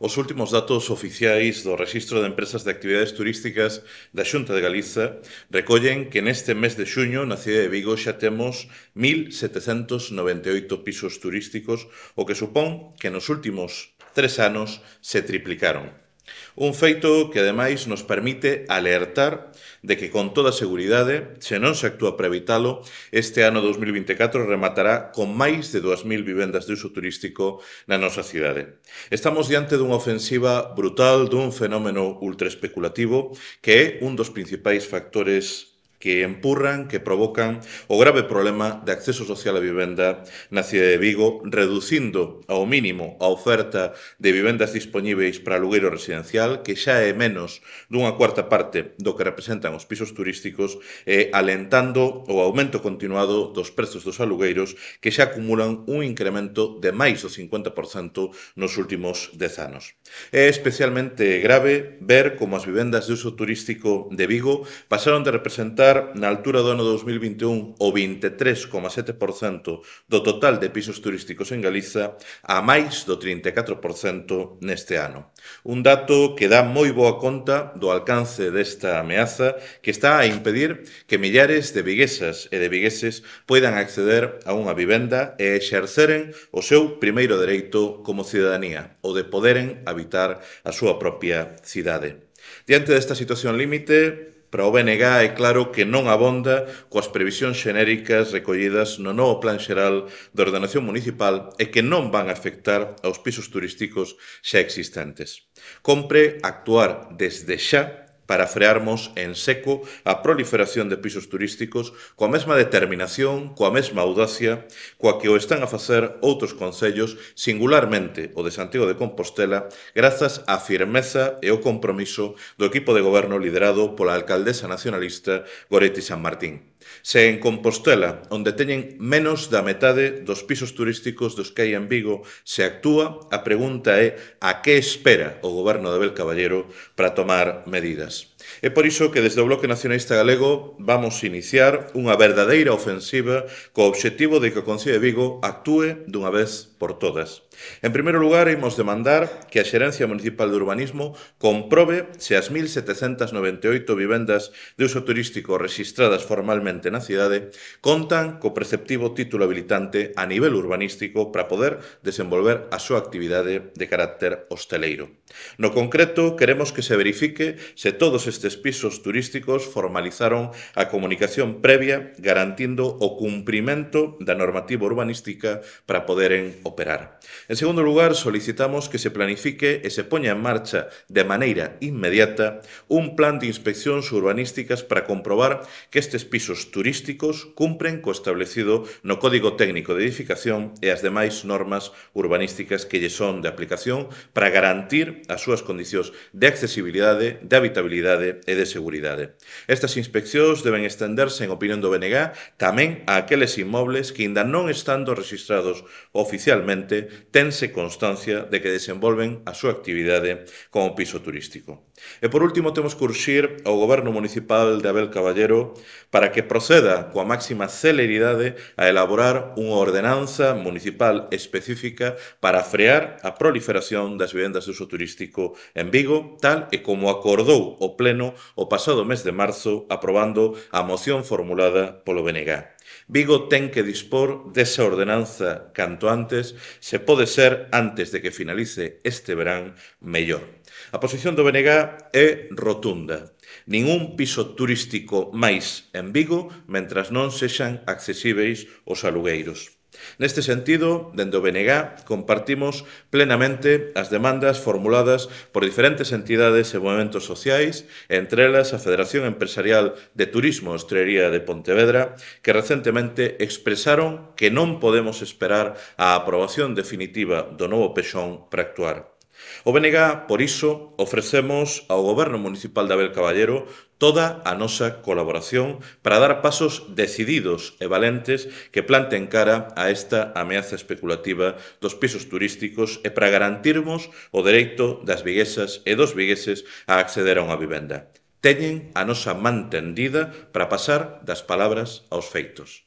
Os últimos datos oficiais do Rexistro de Empresas de Actividades Turísticas da Xunta de Galiza recollen que neste mes de xuño na cidade de Vigo xa temos 1.798 pisos turísticos, o que supón que nos últimos 3 anos se triplicaron. Un feito que, ademais, nos permite alertar de que, con toda seguridade, se non se actúa para evitalo, este ano 2024 rematará con máis de 2.000 vivendas de uso turístico na nosa cidade. Estamos diante dunha ofensiva brutal dun fenómeno ultraespeculativo que é un dos principais factores que empurran, que provocan o grave problema de acceso social á vivenda na cidade de Vigo, reducindo ao mínimo a oferta de vivendas dispoñíveis para alugueiro residencial, que xa é menos dunha cuarta parte do que representan os pisos turísticos, e alentando o aumento continuado dos prezos dos alugueiros, que xa acumulan un incremento de máis do 50% nos últimos 10 anos. É especialmente grave ver como as vivendas de uso turístico de Vigo pasaron de representar na altura do ano 2021 o 23,7% do total de pisos turísticos en Galiza a máis do 34% neste ano. Un dato que dá moi boa conta do alcance desta ameaza que está a impedir que millares de viguesas e de vigueses poidan acceder a unha vivenda e exerceren o seu primeiro dereito como cidadanía, o de poderen habitar a súa propia cidade. Diante desta situación límite, para o BNG é claro que non abonda coas previsións xenéricas recollidas no novo Plan Xeral de Ordenación Municipal e que non van a afectar aos pisos turísticos xa existentes. Compre actuar desde xa para frearmos en seco a proliferación de pisos turísticos coa mesma determinación, coa mesma audacia, coa que o están a facer outros concellos, singularmente o de Santiago de Compostela, grazas á firmeza e ao compromiso do equipo de goberno liderado pola alcaldesa nacionalista Goretti San Martín. Se en Compostela, onde teñen menos da metade dos pisos turísticos dos que hai en Vigo, se actúa, a pregunta é a que espera o goberno de Abel Caballero para tomar medidas. É por iso que desde o Bloque Nacionalista Galego vamos iniciar unha verdadeira ofensiva co obxectivo de que o Concello de Vigo actúe dunha vez por todas. En primeiro lugar, imos demandar que a Xerencia Municipal de Urbanismo comprobe se as 1.798 vivendas de uso turístico rexistradas formalmente na cidade contan co preceptivo título habilitante a nivel urbanístico para poder desenvolver a súa actividade de carácter hosteleiro. No concreto, queremos que se verifique se todos estes pisos turísticos formalizaron a comunicación previa garantindo o cumprimento da normativa urbanística para poderen operar. En segundo lugar, solicitamos que se planifique e se poña en marcha de maneira inmediata un plan de inspeccións urbanísticas para comprobar que estes pisos turísticos cumpren co establecido no Código Técnico de Edificación e as demais normas urbanísticas que lle son de aplicación para garantir as súas condicións de accesibilidade, de habitabilidade e de seguridade. Estas inspeccións deben estenderse, en opinión do BNG, tamén a aqueles inmobles que, aínda non estando rexistrados oficialmente, tense constancia de que desenvolven a súa actividade como piso turístico. E, por último, temos que urxir ao Goberno Municipal de Abel Caballero para que proceda coa máxima celeridade a elaborar unha ordenanza municipal específica para frear a proliferación das vivendas de uso turístico en Vigo, tal e como acordou o Pleno o pasado mes de marzo aprobando a moción formulada polo BNG. Vigo ten que dispor desa ordenanza canto antes, se pode ser antes de que finalice este verán, mellor. A posición do BNG é rotunda. Ningún piso turístico máis en Vigo mentras non sexan accesíveis os alugueiros. Neste sentido, dende o BNG, compartimos plenamente as demandas formuladas por diferentes entidades e movementos sociais, entre elas a Federación Empresarial de Turismo e Hostalería de Pontevedra, que recentemente expresaron que non podemos esperar a aprobación definitiva do novo pexón para actuar. O BNG, por iso, ofrecemos ao Goberno Municipal de Abel Caballero toda a nosa colaboración para dar pasos decididos e valentes que planten cara a esta ameaza especulativa dos pisos turísticos e para garantirmos o dereito das viguesas e dos vigueses a acceder a unha vivenda. Teñen a nosa man tendida para pasar das palabras aos feitos.